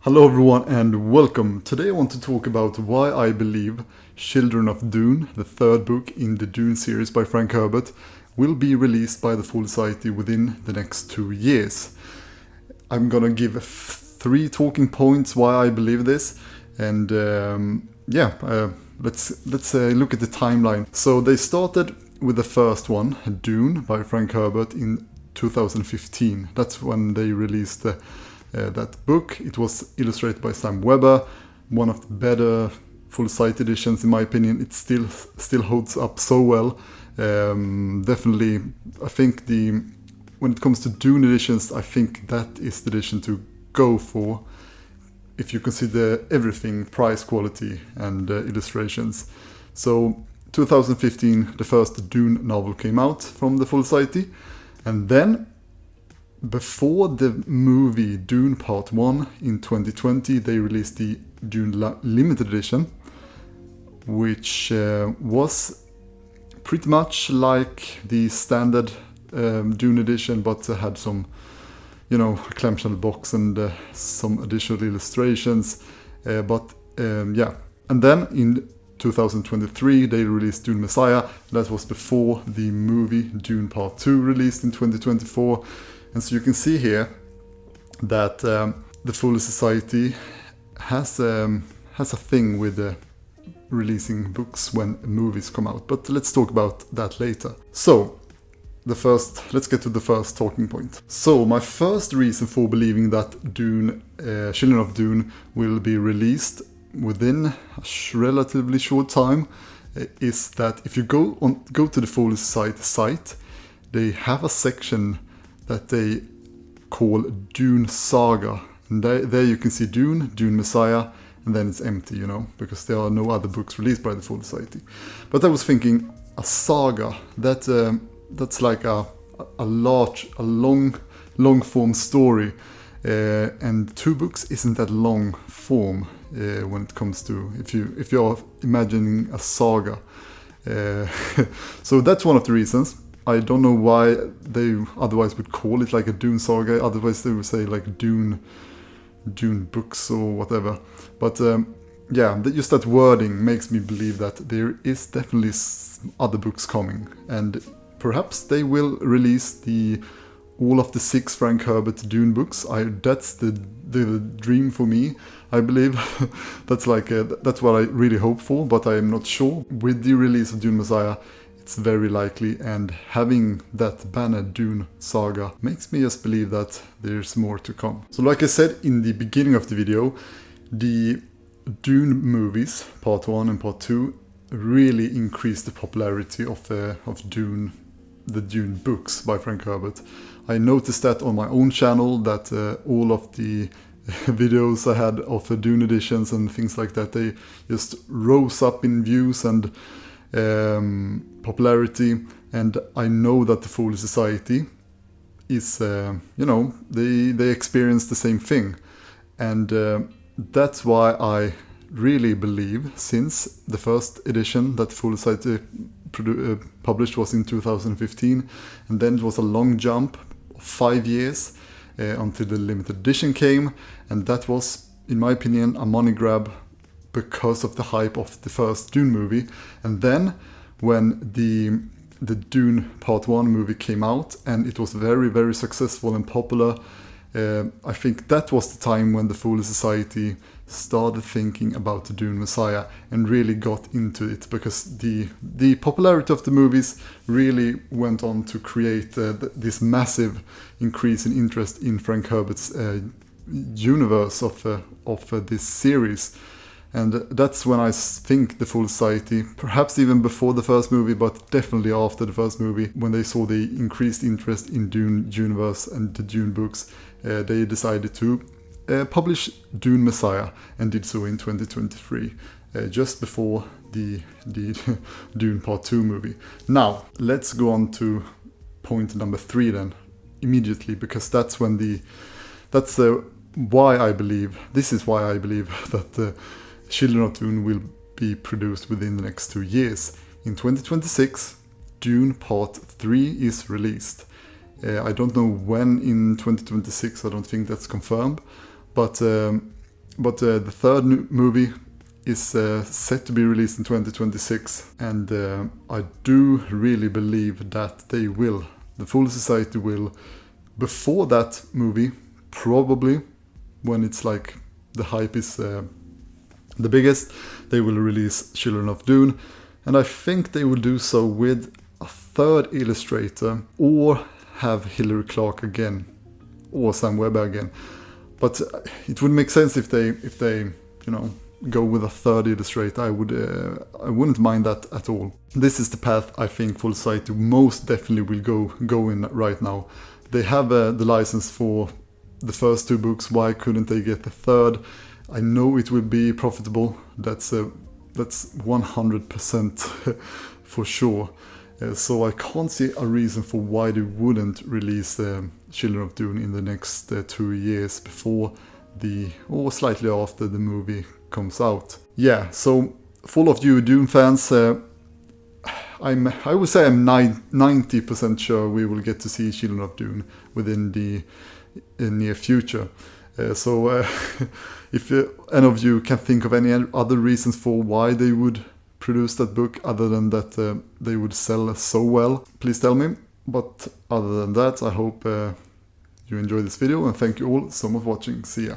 Hello everyone and welcome. Today I want to talk about why I believe Children of Dune, the third book in the Dune series by Frank Herbert, will be released by the Folio Society within the next 2 years. I'm gonna give 3 talking points why I believe this, and let's look at the timeline. So they started with the first one, Dune by Frank Herbert, in 2015. That's when they released that book. It was illustrated by Sam Weber, one of the better full-size editions in my opinion. It still holds up so well. Definitely, I think when it comes to Dune editions, I think that is the edition to go for if you consider everything, price, quality, and illustrations. So 2015, the first Dune novel came out from the Full Society, and then before the movie Dune Part 1 in 2020, they released the Dune Limited Edition, which was pretty much like the standard Dune edition, but had some, clamshell box and some additional illustrations. And then in 2023, they released Dune Messiah. That was before the movie Dune Part 2 released in 2024. And so you can see here that the Folio Society has a thing with releasing books when movies come out. But let's talk about that later. So let's get to the first talking point. So my first reason for believing that Dune, Children of Dune, will be released within a relatively short time is that if you go to the Folio Society site, they have a section that they call Dune Saga. And there you can see Dune Messiah, and then it's empty, because there are no other books released by the Folio Society. But I was thinking, a saga, that's like a long form story. And 2 books isn't that long form when it comes to, if you're imagining a saga. So that's one of the reasons. I don't know why they otherwise would call it like a Dune Saga. Otherwise they would say like Dune books or whatever. But just that wording makes me believe that there is definitely other books coming. And perhaps they will release all of the 6 Frank Herbert Dune books. That's the dream for me, I believe. That's what I really hope for, but I am not sure. With the release of Dune Messiah, it's very likely, and having that banner Dune Saga makes me just believe that there's more to come. So like I said in the beginning of the video, the Dune movies, Part 1 and Part 2, really increased the popularity of Dune, the Dune books by Frank Herbert. I noticed that on my own channel, that all of the videos I had of the Dune editions and things like that, they just rose up in views and popularity. And I know that the Folio Society is, they experience the same thing. And that's why I really believe, since the first edition that the Folio Society published was in 2015, and then it was a long jump of 5 years until the limited edition came, and that was, in my opinion, a money grab because of the hype of the first Dune movie. And then when the Dune Part 1 movie came out and it was very, very successful and popular, I think that was the time when the Folio Society started thinking about the Dune Messiah and really got into it, because the popularity of the movies really went on to create this massive increase in interest in Frank Herbert's universe of this series. And that's when I think the Full Society, perhaps even before the first movie, but definitely after the first movie, when they saw the increased interest in Dune universe and the Dune books, they decided to publish Dune Messiah, and did so in 2023, just before the Dune Part 2 movie. Now, let's go on to point number 3 then, immediately, because that's why I believe that Children of Dune will be produced within the next 2 years. In 2026, Dune Part 3 is released. I don't know when in 2026, I don't think that's confirmed. But But the third movie is set to be released in 2026, and I do really believe that they will. The Folio Society will, before that movie, probably when it's like the hype is the biggest, they will release Children of Dune, and I think they will do so with a third illustrator, or have Hilary Clark again, or Sam Webber again. But it would make sense if they go with a third illustrator. I wouldn't mind that at all. This is the path I think Folio Society most definitely will go in right now. They have the license for the first 2 books. Why couldn't they get the third? I know it will be profitable. That's 100% for sure. So I can't see a reason for why they wouldn't release Children of Dune in the next 2 years before or slightly after the movie comes out. Yeah, so for all of you Dune fans, I would say I'm 90% sure we will get to see Children of Dune within the near future. So if any of you can think of any other reasons for why they would produce that book other than that they would sell so well, please tell me. But other than that, I hope you enjoyed this video, and thank you all so much for watching. See ya.